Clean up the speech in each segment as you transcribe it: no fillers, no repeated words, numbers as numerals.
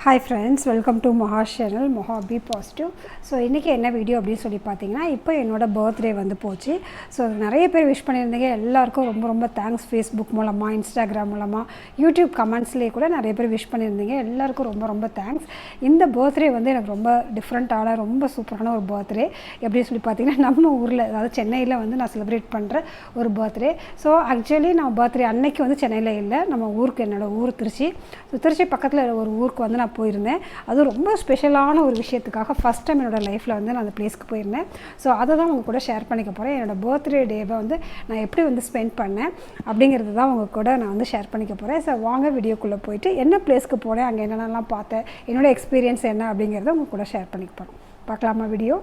Hi friends, welcome to Maha's channel, Maha Be Positive. So இன்றைக்கி என்ன video அப்படின்னு சொல்லி பார்த்தீங்கன்னா, இப்போ என்னோடய பர்த்டே வந்து போச்சு. ஸோ நிறைய பேர் விஷ் பண்ணியிருந்தீங்க. எல்லாருக்கும் ரொம்ப ரொம்ப தேங்க்ஸ். ஃபேஸ்புக் மூலமாக, இன்ஸ்டாகிராம் மூலமாக, யூடியூப் கமெண்ட்ஸ்லேயே கூட நிறைய பேர் விஷ் பண்ணியிருந்தீங்க. எல்லாருக்கும் ரொம்ப ரொம்ப தேங்க்ஸ். இந்த பர்த்டே வந்து எனக்கு ரொம்ப டிஃப்ரெண்ட்டான, ரொம்ப சூப்பரான ஒரு பர்த்டே. எப்படின்னு சொல்லி பார்த்தீங்கன்னா, நம்ம ஊரில், அதாவது சென்னையில் வந்து நான் செலிப்ரேட் பண்ணுற ஒரு பர்த்டே. ஸோ ஆக்சுவலி நான் பர்த்டே அன்னைக்கு வந்து சென்னையில் இல்லை, நம்ம ஊருக்கு, என்னோடய ஊர் திருச்சி. ஸோ திருச்சி பக்கத்தில் ஒரு ஊருக்கு வந்து நான் போயிருந்தேன். அது ரொம்ப ஸ்பெஷலான ஒரு விஷயத்துக்காக ஃபஸ்ட் டைம் என்னோடய லைஃப்பில் வந்து நான் அந்த பிளேஸ்க்கு போயிருந்தேன். ஸோ அதை தான் உங்கள் கூட ஷேர் பண்ணிக்க போகிறேன். என்னோடய பர்த்டே டேவை வந்து நான் எப்படி வந்து ஸ்பெண்ட் பண்ணேன் அப்படிங்கிறது தான் உங்கள் கூட நான் வந்து ஷேர் பண்ணிக்க போகிறேன். ஸோ வாங்க வீடியோக்குள்ளே போயிட்டு என்ன பிளேஸ்க்கு போனேன், அங்கே என்னென்னலாம் பார்த்தேன், என்னோடய எக்ஸ்பீரியன்ஸ் என்ன அப்படிங்கிறத உங்கள் கூட ஷேர் பண்ணிக்க போகிறோம். பார்க்கலாமா வீடியோ?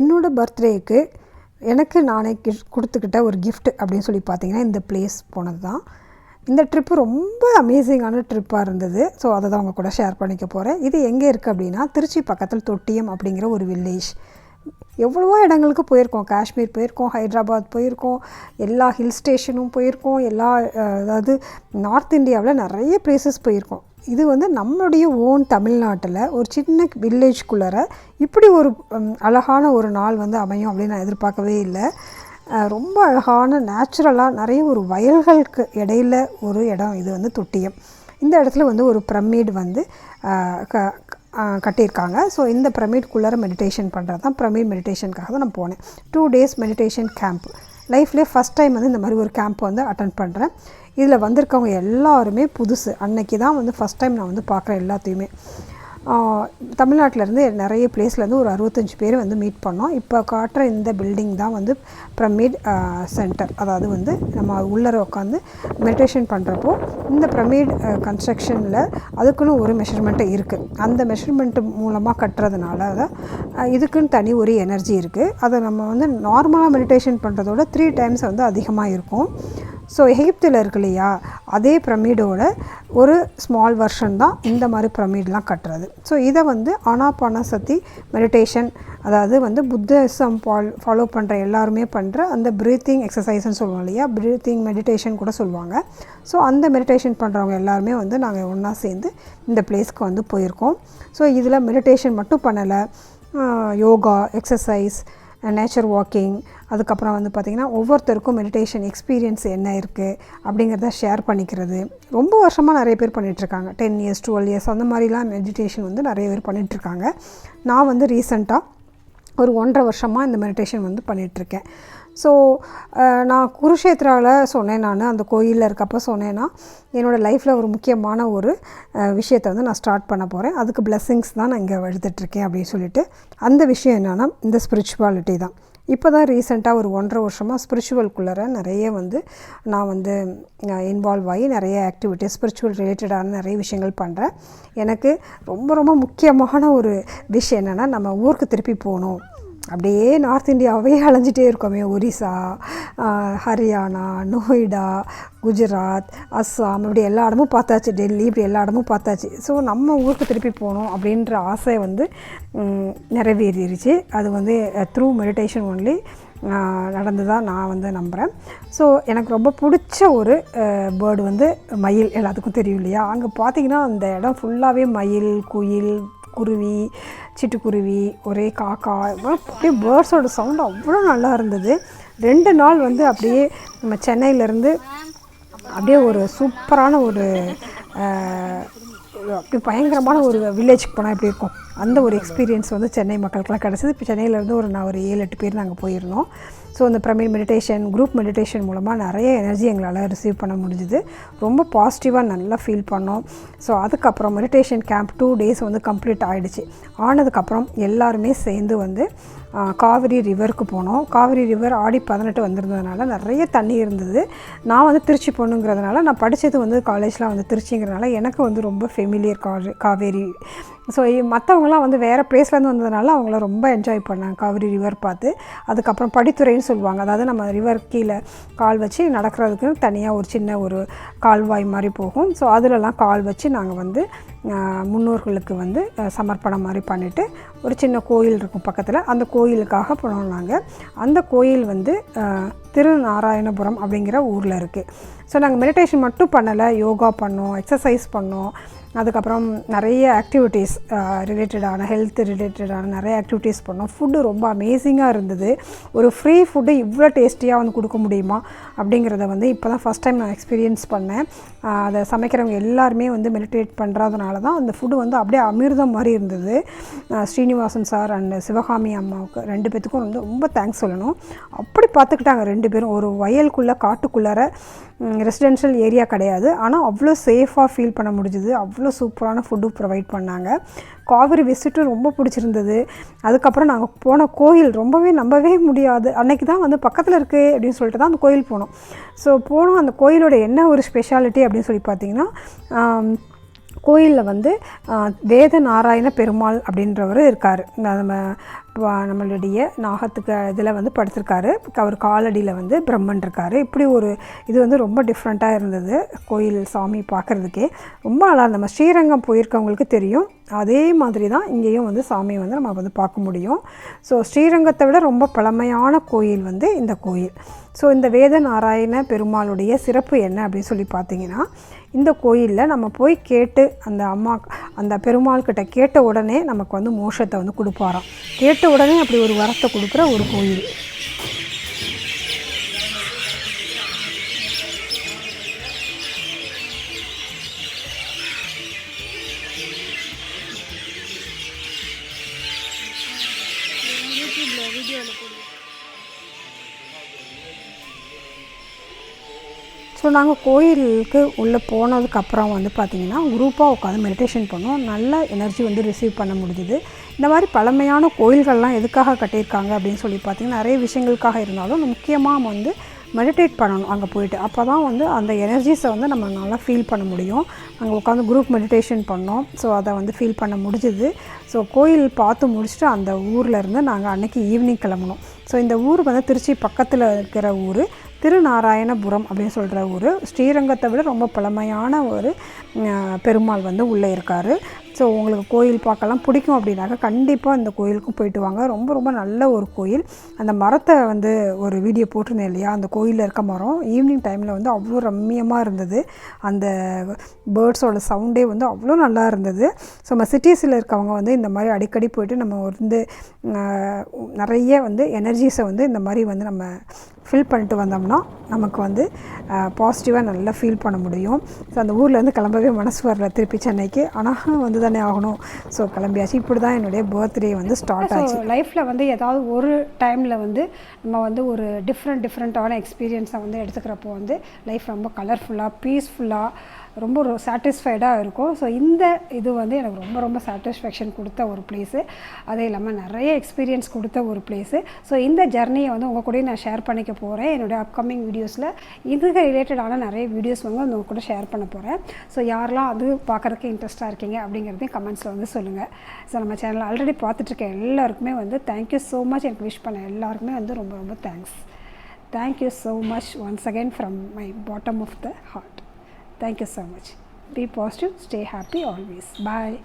என்னோடய பர்த்டேக்கு எனக்கு நானே கொடுத்துக்கிட்ட ஒரு கிஃப்ட் அப்படின்னு சொல்லி பார்த்தீங்கன்னா, இந்த பிளேஸ் போனது தான். இந்த ட்ரிப்பு ரொம்ப அமேசிங்கான ட்ரிப்பாக இருந்தது. ஸோ அதை தான் உங்கள் கூட ஷேர் பண்ணிக்க போகிறேன். இது எங்கே இருக்குது அப்படின்னா, திருச்சி பக்கத்தில் தொட்டியம் அப்படிங்கிற ஒரு வில்லேஜ். எவ்வளவோ இடங்களுக்கு போயிருக்கோம். காஷ்மீர் போயிருக்கோம், ஹைதராபாத் போயிருக்கோம், எல்லா ஹில் ஸ்டேஷனும் போயிருக்கோம், அதாவது நார்த் இந்தியாவில் நிறைய பிளேசஸ் போயிருக்கோம். இது வந்து நம்மளுடைய ஓன் தமிழ்நாட்டில் ஒரு சின்ன வில்லேஜ்குள்ளார இப்படி ஒரு அழகான ஒரு நாள் வந்து அமையும் அப்படின்னு நான் எதிர்பார்க்கவே இல்லை. ரொம்ப அழகான நேச்சுரலாக நிறைய ஒரு வயல்களுக்கு இடையில் ஒரு இடம் இது வந்து தொட்டியம். இந்த இடத்துல வந்து ஒரு பிரமிட் வந்து கட்டியிருக்காங்க. ஸோ இந்த பிரமிட்குள்ளார மெடிடேஷன் பண்ணுறது தான், பிரமிட் மெடிடேஷனுக்காக தான் நான் போனேன். 2 days மெடிடேஷன் கேம்ப். லைஃப்லேயே ஃபஸ்ட் டைம் வந்து இந்த மாதிரி ஒரு கேம்ப் வந்து அட்டென்ட் பண்ணுறேன். இதில் வந்திருக்கவங்க எல்லாருமே புதுசு. அன்னைக்கு தான் வந்து ஃபஸ்ட் டைம் நான் வந்து பார்க்குறேன் எல்லாத்தையுமே. தமிழ்நாட்டிலேருந்து நிறைய பிளேஸ்லேருந்து ஒரு 65 பேர் வந்து மீட் பண்ணோம். இப்போ காட்டுற இந்த பில்டிங் தான் வந்து பிரமிட் சென்டர். அதாவது வந்து நம்ம உள்ளர உட்காந்து மெடிடேஷன் பண்ணுறப்போ இந்த பிரமிட் கன்ஸ்ட்ரக்ஷனில் அதுக்குன்னு ஒரு மெஷர்மெண்ட்டு இருக்குது. அந்த மெஷர்மெண்ட்டு மூலமாக கட்டுறதுனால இதுக்குன்னு தனி ஒரு எனர்ஜி இருக்குது. அதை நம்ம வந்து நார்மலாக மெடிடேஷன் பண்ணுறதோட 3 times வந்து அதிகமாக இருக்கும். ஸோ எகிப்தில் இருக்கு இல்லையா, அதே பிரமிடோட ஒரு ஸ்மால் வெர்ஷன் தான் இந்த மாதிரி பிரமிட்லாம் கட்டுறது. ஸோ இதை வந்து ஆனாபானசதி மெடிடேஷன், அதாவது வந்து புத்திசம் ஃபாலோ பண்ணுற எல்லாருமே பண்ணுற அந்த ப்ரீத்திங் எக்ஸசைஸ்ன்னு சொல்லுவோம் இல்லையா, ப்ரீத்திங் மெடிடேஷன் கூட சொல்லுவாங்க. ஸோ அந்த மெடிடேஷன் பண்ணுறவங்க எல்லாருமே வந்து நாங்கள் ஒன்றா சேர்ந்து இந்த பிளேஸ்க்கு வந்து போயிருக்கோம். ஸோ இதில் மெடிடேஷன் மட்டும் பண்ணலை, யோகா, எக்ஸசைஸ், நேச்சர் வாக்கிங், அதுக்கப்புறம் வந்து பார்த்திங்கன்னா ஒவ்வொருத்தருக்கும் மெடிடேஷன் எக்ஸ்பீரியன்ஸ் என்ன இருக்குது அப்படிங்கிறத ஷேர் பண்ணிக்கிறது. ரொம்ப வருஷமாக நிறைய பேர் பண்ணிகிட்ருக்காங்க. 10 years 12 years அந்த மாதிரிலாம் மெடிடேஷன் வந்து நிறைய பேர் பண்ணிகிட்ருக்காங்க. நான் வந்து ரீசெண்டாக ஒரு 1.5 வருஷமாக இந்த மெடிடேஷன் வந்து பண்ணிகிட்ருக்கேன். ஸோ நான் குருஷேத்ராவில் சொன்னேன், நான் அந்த கோயிலில் இருக்கப்போ சொன்னேன்னா, என்னோடய லைஃப்பில் ஒரு முக்கியமான ஒரு விஷயத்தை வந்து நான் ஸ்டார்ட் பண்ண போகிறேன். அதுக்கு பிளெஸ்ஸிங்ஸ் தான் நான் இங்கே எடுத்துகிட்ருக்கேன் அப்படின்னு சொல்லிட்டு. அந்த விஷயம் என்னென்னா இந்த ஸ்பிரிச்சுவாலிட்டி தான். இப்போ தான் ரீசெண்டாக ஒரு 1.5 வருஷமாக ஸ்பிரிச்சுவல்குள்ளார நிறைய வந்து நான் வந்து இன்வால்வ் ஆகி நிறைய ஆக்டிவிட்டீஸ் ஸ்பிரிச்சுவல் ரிலேட்டடான நிறைய விஷயங்கள் பண்ணுறேன். எனக்கு ரொம்ப ரொம்ப முக்கியமான ஒரு விஷயம் என்னென்னா, நம்ம ஊருக்கு திருப்பி போகணும். அப்படியே நார்த் இந்தியாவே அலைஞ்சிட்டே இருக்கோமே, ஒரிசா, ஹரியானா, நொய்டா, குஜராத், அஸ்ஸாம், இப்படி எல்லா இடமும் பார்த்தாச்சு, டெல்லி, இப்படி எல்லா இடமும் பார்த்தாச்சு. ஸோ நம்ம ஊருக்கு திருப்பி போகணும் அப்படின்ற ஆசை வந்து நிறைவேறிடுச்சு. அது வந்து த்ரூ மெடிடேஷன் ஒன்லி நடந்ததாக நான் வந்து நம்புகிறேன். ஸோ எனக்கு ரொம்ப பிடிச்ச ஒரு பேர்டு வந்து மயில். எல்லாத்துக்கும் தெரியும் இல்லையா, அங்கே பார்த்திங்கன்னா அந்த இடம் ஃபுல்லாகவே மயில், குயில், குருவி, சிட்டுக்குருவி, ஒரே காக்கா, அப்படியே பேர்ட்ஸோட சவுண்டு அவ்வளோ நல்லா இருந்தது. 2 நாள் வந்து அப்படியே நம்ம சென்னையிலேருந்து அப்படியே ஒரு சூப்பரான ஒரு அப்படி பயங்கரமான ஒரு வில்லேஜுக்கு போனால் எப்படி இருக்கும், அந்த ஒரு எக்ஸ்பீரியன்ஸ் வந்து சென்னை மக்களுக்கெல்லாம் கிடச்சிது. இப்போ சென்னையிலேருந்து நான் ஒரு 7-8 பேர் நாங்கள் போயிருந்தோம். ஸோ அந்த பிரமிட் மெடிடேஷன், குரூப் மெடிடேஷன் மூலமாக நிறைய எனர்ஜி எங்களால் ரிசீவ் பண்ண முடிஞ்சுது. ரொம்ப பாசிட்டிவாக நல்லா ஃபீல் பண்ணோம். ஸோ அதுக்கப்புறம் மெடிடேஷன் கேம்ப் 2 days வந்து கம்ப்ளீட் ஆகிடுச்சு. ஆனதுக்கப்புறம் எல்லாருமே சேர்ந்து வந்து காவிரி ரிவருக்கு போனோம். காவிரி ரிவர் ஆடி 18 வந்திருந்ததுனால நிறைய தண்ணி இருந்தது. நான் வந்து திருச்சி பொண்ணுங்கிறதுனால, நான் படித்தது வந்து காலேஜ்லாம் வந்து திருச்சிங்கிறதுனால எனக்கு வந்து ரொம்ப ஃபெமிலியர் காவேரி. ஸோ மற்றவங்களாம் வந்து வேறு பிளேஸ்லேருந்து வந்ததுனால அவங்கள ரொம்ப என்ஜாய் பண்ணாங்க காவிரி ரிவர் பார்த்து. அதுக்கப்புறம் படித்துறைன்னு சொல்லுவாங்க, அதாவது நம்ம ரிவர் கீழே கால் வச்சு நடக்கிறதுக்கு தனியாக ஒரு சின்ன ஒரு கால்வாய் மாதிரி போகும். ஸோ அதிலலாம் கால் வச்சு நாங்கள் வந்து முன்னோர்களுக்கு வந்து சமர்ப்பணம் மாதிரி பண்ணிவிட்டு ஒரு சின்ன கோயில் இருக்கும் பக்கத்தில், அந்த கோயிலுக்காக போனோம் நாங்கள். அந்த கோயில் வந்து திருநாராயணபுரம் அப்படிங்கிற ஊரில் இருக்குது. ஸோ நாங்கள் மெடிடேஷன் மட்டும் பண்ணலை, யோகா பண்ணோம், எக்ஸசைஸ் பண்ணோம், அதுக்கப்புறம் நிறைய ஆக்டிவிட்டீஸ் ரிலேட்டடான ஹெல்த் ரிலேட்டடான நிறைய ஆக்டிவிட்டீஸ் பண்ணோம். ஃபுட்டு ரொம்ப அமேசிங்காக இருந்தது. ஒரு ஃப்ரீ ஃபுட்டு இவ்வளோ டேஸ்டியாக வந்து கொடுக்க முடியுமா அப்படிங்கிறத வந்து இப்போ தான் ஃபஸ்ட் டைம் நான் எக்ஸ்பீரியன்ஸ் பண்ணேன். அதை சமைக்கிறவங்க எல்லாருமே வந்து மெடிடேட் பண்ணுறதுனால தான் அந்த ஃபுட்டு வந்து அப்படியே அமிர்தம் மாதிரி இருந்தது. ஸ்ரீனிவாசன் சார் அண்ட் சிவகாமி அம்மாவுக்கு 2 பேத்துக்கும் வந்து ரொம்ப தேங்க்ஸ் சொல்லணும். அப்படி பார்த்துக்கிட்டாங்க 2 பேரும். ஒரு வயலுக்குள்ளே காட்டுக்குள்ளார ரெசிடென்ஷியல் ஏரியா கிடையாது, ஆனால் அவ்வளோ சேஃபாக ஃபீல் பண்ண முடிஞ்சுது. அவ்வளோ சூப்பரான ஃபுட்டு ப்ரொவைட் பண்ணாங்க. காவிரி விசிட்டும் ரொம்ப பிடிச்சிருந்தது. அதுக்கப்புறம் நாங்கள் போன கோயில் ரொம்பவே நம்பவே முடியாது. அன்றைக்கி தான் வந்து பக்கத்தில் இருக்குது அப்படின்னு சொல்லிட்டு தான் அந்த கோயில் போனோம். ஸோ போனோம். அந்த கோயிலோட என்ன ஒரு ஸ்பெஷாலிட்டி அப்படின்னு சொல்லி பார்த்தீங்கன்னா, கோயிலில் வந்து வேத நாராயண பெருமாள் அப்படின்றவர் இருக்கார். நம்மளுடைய நாகத்துக்கு இதில் வந்து படுத்திருக்காரு. அவர் காலடியில் வந்து பிரம்மன் இருக்கார். இப்படி ஒரு இது வந்து ரொம்ப டிஃப்ரெண்ட்டாக இருந்தது. கோயில் சாமி பார்க்குறதுக்கே ரொம்ப நல்லா இருந்தது. நம்ம ஸ்ரீரங்கம் போயிருக்கவங்களுக்கு தெரியும், அதே மாதிரி தான் இங்கேயும் வந்து சாமியை வந்து நம்ம வந்து பார்க்க முடியும். ஸோ ஸ்ரீரங்கத்தை விட ரொம்ப பழமையான கோயில் வந்து இந்த கோயில். ஸோ இந்த வேத நாராயண பெருமாளுடைய சிறப்பு என்ன அப்படின்னு சொல்லி பார்த்தீங்கன்னா, இந்த கோயிலில் நம்ம போய் கேட்டு அந்த பெருமாள்கிட்ட கேட்ட உடனே நமக்கு வந்து மோட்சத்தை வந்து கொடுப்பாராம். கேட்ட உடனே அப்படி ஒரு வரத்தை கொடுக்குற ஒரு கோயில். ஸோ நாங்கள் கோயிலுக்கு உள்ளே போனதுக்கப்புறம் வந்து பார்த்திங்கன்னா குரூப்பாக உட்காந்து மெடிடேஷன் பண்ணோம். நல்ல எனர்ஜி வந்து ரிசீவ் பண்ண முடிஞ்சுது. இந்த மாதிரி பழமையான கோயில்கள்லாம் எதுக்காக கட்டியிருக்காங்க அப்படின்னு சொல்லி பார்த்திங்கன்னா, நிறைய விஷயங்களுக்காக இருந்தாலும் முக்கியமாக வந்து மெடிடேட் பண்ணணும் அங்கே போயிட்டு. அப்போ தான் வந்து அந்த எனர்ஜிஸை வந்து நம்ம நல்லா ஃபீல் பண்ண முடியும். அங்கே உட்காந்து குரூப் மெடிடேஷன் பண்ணோம். ஸோ அதை வந்து ஃபீல் பண்ண முடிஞ்சுது. ஸோ கோயில் பார்த்து முடிச்சுட்டு அந்த ஊர்லேருந்து நாங்கள் அன்றைக்கி ஈவினிங் கிளம்புனோம். ஸோ இந்த ஊர் வந்து திருச்சி பக்கத்தில் இருக்கிற ஊர், திருநாராயணபுரம் அப்படின்னு சொல்கிற ஊர். ஸ்ரீரங்கத்தை விட ரொம்ப பழமையான ஒரு பெருமாள் வந்து உள்ளே இருக்கார். ஸோ உங்களுக்கு கோயில் பார்க்கலாம் பிடிக்கும் அப்படின்னாக்கா கண்டிப்பாக இந்த கோயிலுக்கும் போயிட்டு வாங்க. ரொம்ப ரொம்ப நல்ல ஒரு கோயில். அந்த மரத்தை வந்து ஒரு வீடியோ போட்டிருந்தேன் இல்லையா, அந்த கோயிலில் இருக்க மரம் ஈவினிங் டைமில் வந்து அவ்வளோ ரம்மியமாக இருந்தது. அந்த பேர்ட்ஸோட சவுண்டே வந்து அவ்வளோ நல்லா இருந்தது. ஸோ நம்ம சிட்டிஸில் இருக்கவங்க வந்து இந்த மாதிரி அடிக்கடி போயிட்டு நம்ம வந்து நிறைய வந்து எனர்ஜிஸை வந்து இந்த மாதிரி வந்து நம்ம ஃபில் பண்ணிட்டு வந்தோம்னா நமக்கு வந்து பாசிட்டிவாக நல்லா ஃபீல் பண்ண முடியும். ஸோ அந்த ஊர்லேருந்து கிளம்பவே மனசு வரல திருப்பி சென்னைக்கு. ஆனால் வந்து தானே ஆகணும். ஸோ கிளம்பியாச்சு. இப்படி தான் என்னுடைய பர்த்டே வந்து ஸ்டார்ட் ஆச்சு. லைஃப்பில் வந்து ஏதாவது ஒரு டைமில் வந்து நம்ம வந்து ஒரு டிஃப்ரெண்ட்டான எக்ஸ்பீரியன்ஸை வந்து எடுத்துக்கிறப்போ வந்து லைஃப் ரொம்ப கலர்ஃபுல்லாக பீஸ்ஃபுல்லாக ரொம்ப ஒரு சாட்டிஸ்ஃபைடாக இருக்கும். ஸோ இந்த இது வந்து எனக்கு ரொம்ப ரொம்ப சாட்டிஸ்ஃபேக்ஷன் கொடுத்த ஒரு பிளேஸு. அதே இல்லாமல் நிறைய எக்ஸ்பீரியன்ஸ் கொடுத்த ஒரு பிளேஸு. ஸோ இந்த ஜர்னியை வந்து உங்கள் கூட நான் ஷேர் பண்ணிக்க போகிறேன். என்னுடைய அப்கமிங் வீடியோஸில் இதுக்கு ரிலேட்டடான நிறைய வீடியோஸ் வந்து உங்கள் கூட ஷேர் பண்ண போகிறேன். ஸோ யாரெல்லாம் அது பார்க்குறதுக்கு இன்ட்ரெஸ்ட்டாக இருக்கீங்க அப்படிங்கிறதையும் கமெண்ட்ஸில் வந்து சொல்லுங்கள். ஸோ நம்ம சேனல் ஆல்ரெடி பார்த்துட்ருக்க எல்லாருக்குமே வந்து தேங்க்யூ ஸோ மச். எனக்கு விஷ் பண்ண எல்லாருக்குமே வந்து ரொம்ப ரொம்ப thanks. Thank you so much once again from my bottom of the heart. Thank you so much. Be positive, stay happy always. Bye.